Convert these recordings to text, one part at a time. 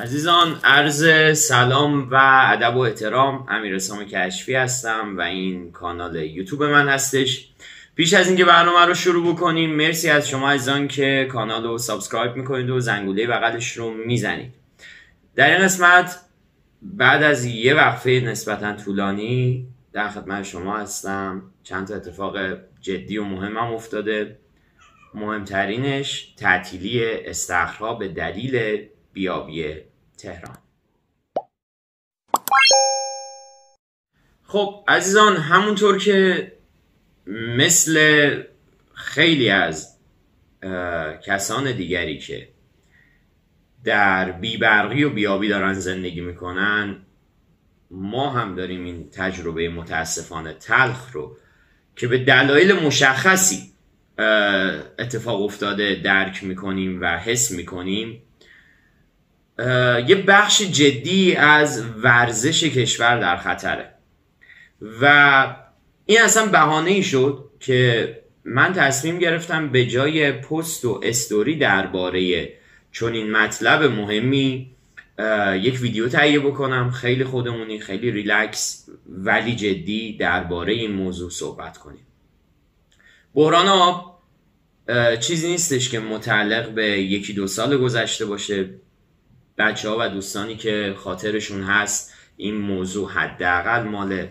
عزیزان، عرض سلام و ادب و احترام. امیرسام کشفی هستم و این کانال یوتیوب من هستش. پیش از اینکه برنامه رو شروع بکنیم، مرسی از شما عزیزان که کانال رو سابسکرایب میکنید و زنگوله بغلش رو میزنید. در این قسمت بعد از یه وقفه نسبتا طولانی در خدمت شما هستم. چند تا اتفاق جدی و مهمم افتاده. مهمترینش تعطیلی استخرها به دلیل بیابی تهران. خب عزیزان، همونطور که مثل خیلی از کسان دیگری که در بیبرقی و بیابی دارن زندگی میکنن، ما هم داریم این تجربه متاسفانه تلخ رو که به دلایل مشخصی اتفاق افتاده درک میکنیم و حس میکنیم. یه بخش جدی از ورزش کشور در خطره و این اصلا بهانه‌ای شد که من تصمیم گرفتم به جای پست و استوری درباره چنین مطلب مهمی یک ویدیو تهیه بکنم، خیلی خودمونی، خیلی ریلکس ولی جدی درباره این موضوع صحبت کنیم. بحران آب چیزی نیستش که متعلق به یکی دو سال گذشته باشه. بچه ها و دوستانی که خاطرشون هست این موضوع حداقل مال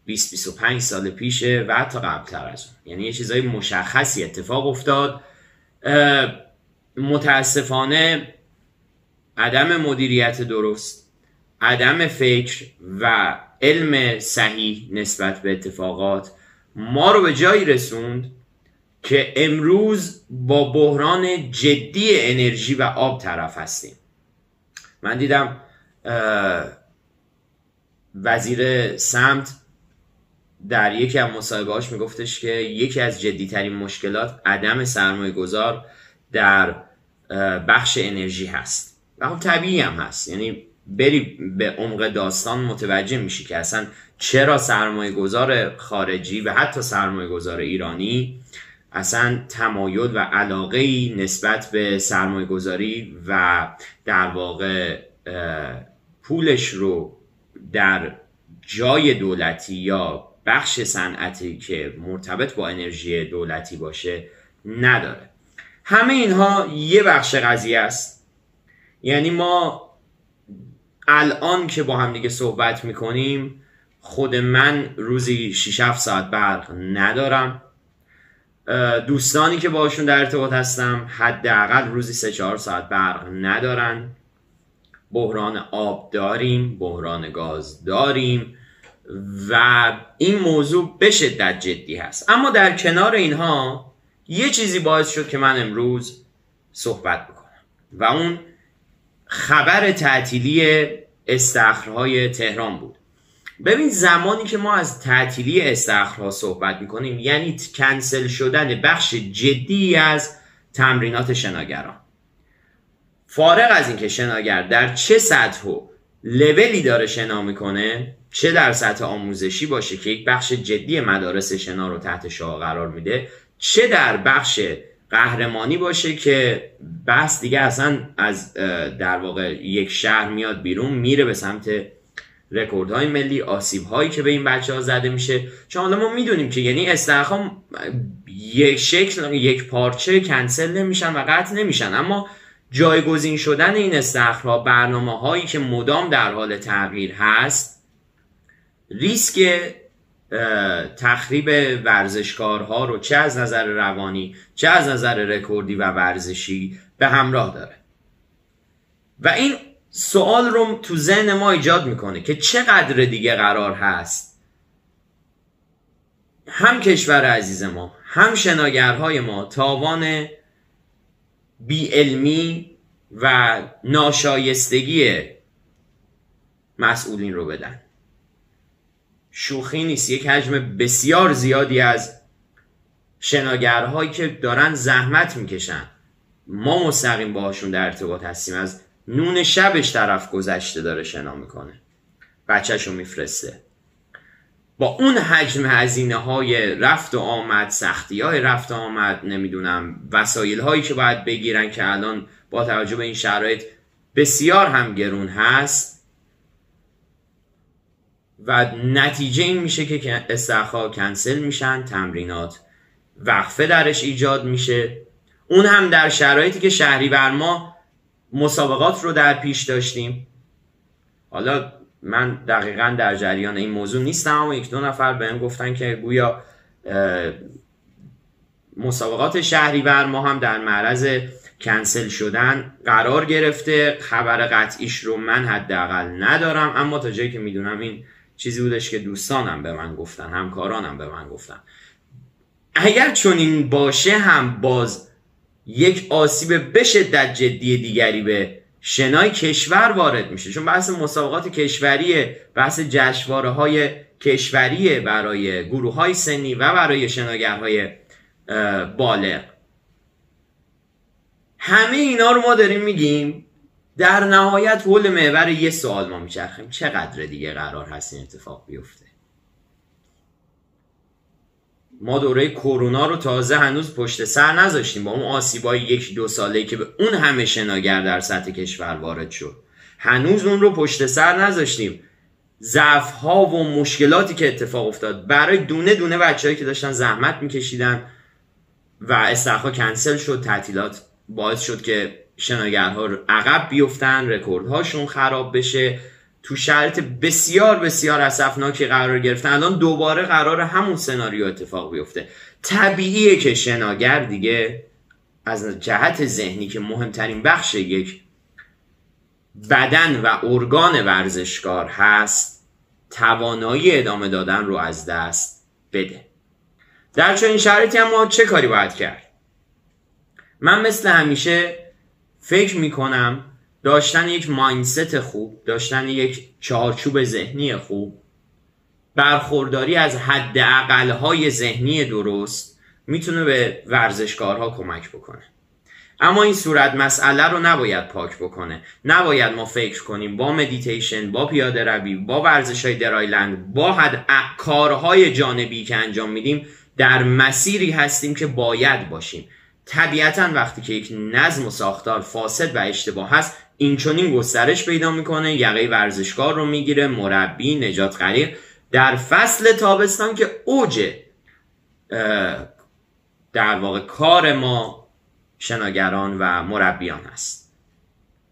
20-25 سال پیشه و حتی قبلتر از اون. یعنی یه چیزای مشخصی اتفاق افتاد. متاسفانه عدم مدیریت درست، عدم فکر و علم صحیح نسبت به اتفاقات ما رو به جایی رسوند که امروز با بحران جدی انرژی و آب طرف هستیم. من دیدم وزیر سمت در یکی از مصاحبه‌هاش میگفتش که یکی از جدیترین مشکلات عدم سرمایه گذار در بخش انرژی هست و خب طبیعی هم هست. یعنی بری به عمق داستان متوجه میشی که اصلا چرا سرمایه گذار خارجی و حتی سرمایه گذار ایرانی اصلا تمایل و علاقه‌ای نسبت به سرمایه گذاری و در واقع پولش رو در جای دولتی یا بخش صنعتی که مرتبط با انرژی دولتی باشه نداره. همه اینها یه بخش قضیه است. یعنی ما الان که با هم دیگه صحبت میکنیم، خود من روزی 6-7 ساعت برق ندارم. دوستانی که باشون در ارتباط هستم حداقل روزی 3-4 ساعت برق ندارن. بحران آب داریم، بحران گاز داریم و این موضوع به شدت جدی هست. اما در کنار اینها یه چیزی باعث شد که من امروز صحبت بکنم و اون خبر تعطیلی استخرهای تهران بود. ببین، زمانی که ما از تعطیلی استخرها صحبت میکنیم یعنی کنسل شدن بخش جدی از تمرینات شناگران. فارغ از اینکه شناگر در چه سطح و لولی داره شنا میکنه، چه در سطح آموزشی باشه که یک بخش جدی مدارس شنا رو تحت شعاع قرار میده، چه در بخش قهرمانی باشه که بس دیگه اصلا از در واقع یک شهر میاد بیرون میره به سمت رکوردهای ملی، آسیب‌هایی که به این بچه‌ها زده میشه. چون حالا ما میدونیم که یعنی استخرها یک شکل، یک پارچه کنسل نمیشن و قطع نمیشن، اما جایگزین شدن این استخرها، برنامه‌هایی که مدام در حال تغییر هست، ریسک تخریب ورزشکارها رو چه از نظر روانی چه از نظر رکوردی و ورزشی به همراه داره و این سوال رو تو ذهن ما ایجاد میکنه که چقدر دیگه قرار هست هم کشور عزیز ما هم شناگرهای ما تاوان بی‌علمی و ناشایستگی مسئولین رو بدن. شوخی نیست. یک حجم بسیار زیادی از شناگرهایی که دارن زحمت میکشن، ما مستقیم باهاشون در ارتباط هستیم، از نون شبش طرف گذشته داره شنا میکنه، بچهشو میفرسته، با اون حجم هزینه های رفت و آمد، سختی های رفت و آمد، نمیدونم وسایل هایی که باید بگیرن که الان با توجه به این شرایط بسیار هم گرون هست و نتیجه این میشه که استخدام‌ها کنسل میشن، تمرینات وقفه درش ایجاد میشه، اون هم در شرایطی که شهریور ما مسابقات رو در پیش داشتیم. حالا من دقیقا در جریان این موضوع نیستم، اما یک دو نفر بهم گفتن که گویا مسابقات شهریور ما هم در معرض کنسل شدن قرار گرفته. خبر قطعیش رو من حداقل ندارم، اما تا جایی که میدونم این چیزی بودش که دوستانم به من گفتن، همکارانم به من گفتن. اگر چنین باشه هم باز یک آسیب به شدت جدی دیگری به شنای کشور وارد میشه، چون بحث مسابقات کشوریه، بحث جشنواره های کشوریه برای گروه های سنی و برای شناگرهای بالغ. همه اینا رو ما داریم میگیم، در نهایت حول محور یه سوال ما میچرخیم: چقدر دیگه قرار هست این اتفاق بیفته؟ ما دوره کرونا رو تازه هنوز پشت سر نذاشتیم با اون آسیبای 1-2 ساله‌ای که به اون همه شناگر در سطح کشور وارد شد. هنوز اون رو پشت سر نذاشتیم. ضعف‌ها و مشکلاتی که اتفاق افتاد برای دونه دونه بچه‌هایی که داشتن زحمت میکشیدن و استخدام‌ها کنسل شد، تعطیلات باعث شد که شناگرها عقب بیفتن، رکوردهاشون خراب بشه، تو شرایط بسیار بسیار اسفناکی قرار گرفتن. الان دوباره قرار همون سناریو اتفاق بیفته. طبیعیه که شناگر دیگه از جهت ذهنی که مهمترین بخش یک بدن و ارگان ورزشکار هست، توانایی ادامه دادن رو از دست بده. در چنین شرایطی هم ما چه کاری باید کرد؟ من مثل همیشه فکر میکنم داشتن یک مایندست خوب، داشتن یک چارچوب ذهنی خوب، برخورداری از حداقل‌های ذهنی درست میتونه به ورزشکارها کمک بکنه. اما این صورت مسئله رو نباید پاک بکنه. نباید ما فکر کنیم با مدیتیشن، با پیاده روی، با ورزش‌های درایلند، با کارهای جانبی که انجام میدیم در مسیری هستیم که باید باشیم. طبیعتاً وقتی که یک نظم و ساختار فاسد و اشتباه هست، این چنین گسترش پیدا میکنه، یقه ورزشکار رو میگیره، مربی، نجات غریق. در فصل تابستان که اوج در واقع کار ما شناگران و مربیان هست،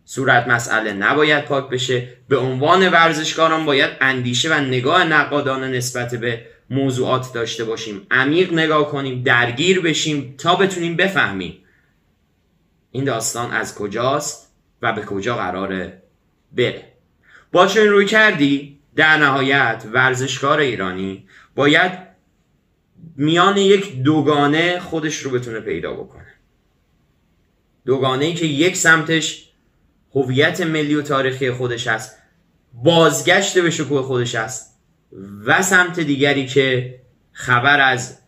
صورت مسئله نباید پاک بشه. به عنوان ورزشکاران باید اندیشه و نگاه نقادانه نسبت به موضوعات داشته باشیم، عمیق نگاه کنیم، درگیر بشیم تا بتونیم بفهمیم این داستان از کجاست و به کجا قراره بره. با چنین روی کردی در نهایت ورزشکار ایرانی باید میان یک دوگانه خودش رو بتونه پیدا بکنه. دوگانه‌ای که یک سمتش هویت ملی و تاریخی خودش هست، بازگشت به شکوه خودش هست، و سمت دیگری که خبر از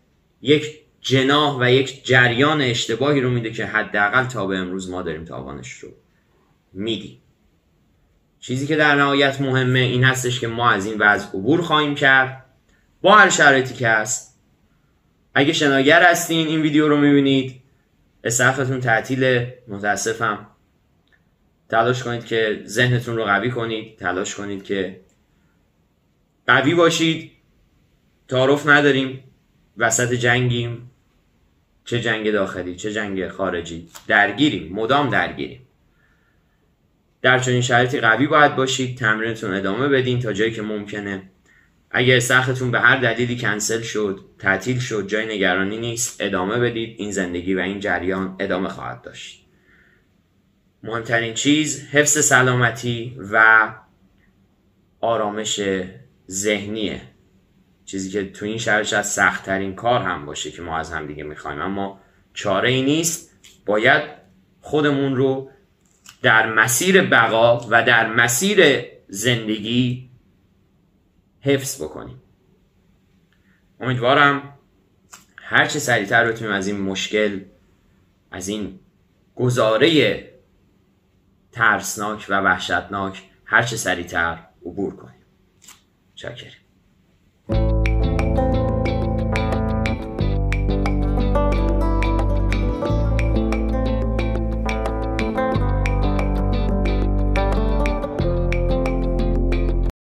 یک جناح و یک جریان اشتباهی رو میده که حداقل تا به امروز ما داریم تاوانش رو میدیم. چیزی که در نهایت مهمه این هستش که ما از این وضع عبور خواهیم کرد با هر شرایطی که هست. اگه شناگر هستین این ویدیو رو میبینید، استخدامتون تعطیله، متاسفم. تلاش کنید که ذهنتون رو قوی کنید، تلاش کنید که قوی باشید. تعارف نداریم، وسط جنگیم، چه جنگ داخلی چه جنگ خارجی، درگیریم، مدام درگیریم. در چنین شرایطی قوی باید باشید، تمرینتون ادامه بدین تا جایی که ممکنه. اگه استخدامتون به هر دلیلی کنسل شد، تعطیل شد، جای نگرانی نیست، ادامه بدید. این زندگی و این جریان ادامه خواهد داشت. مهمترین چیز حفظ سلامتی و آرامش ذهنیه، چیزی که تو این شرایط از سخت ترین کار هم باشه که ما از هم دیگه میخوایم، اما چاره ای نیست. باید خودمون رو در مسیر بقا و در مسیر زندگی حفظ بکنیم. امیدوارم هرچه سریعتر بتونیم از این مشکل، از این گزاره ترسناک و وحشتناک هرچه سریعتر عبور کنیم. چاکریم.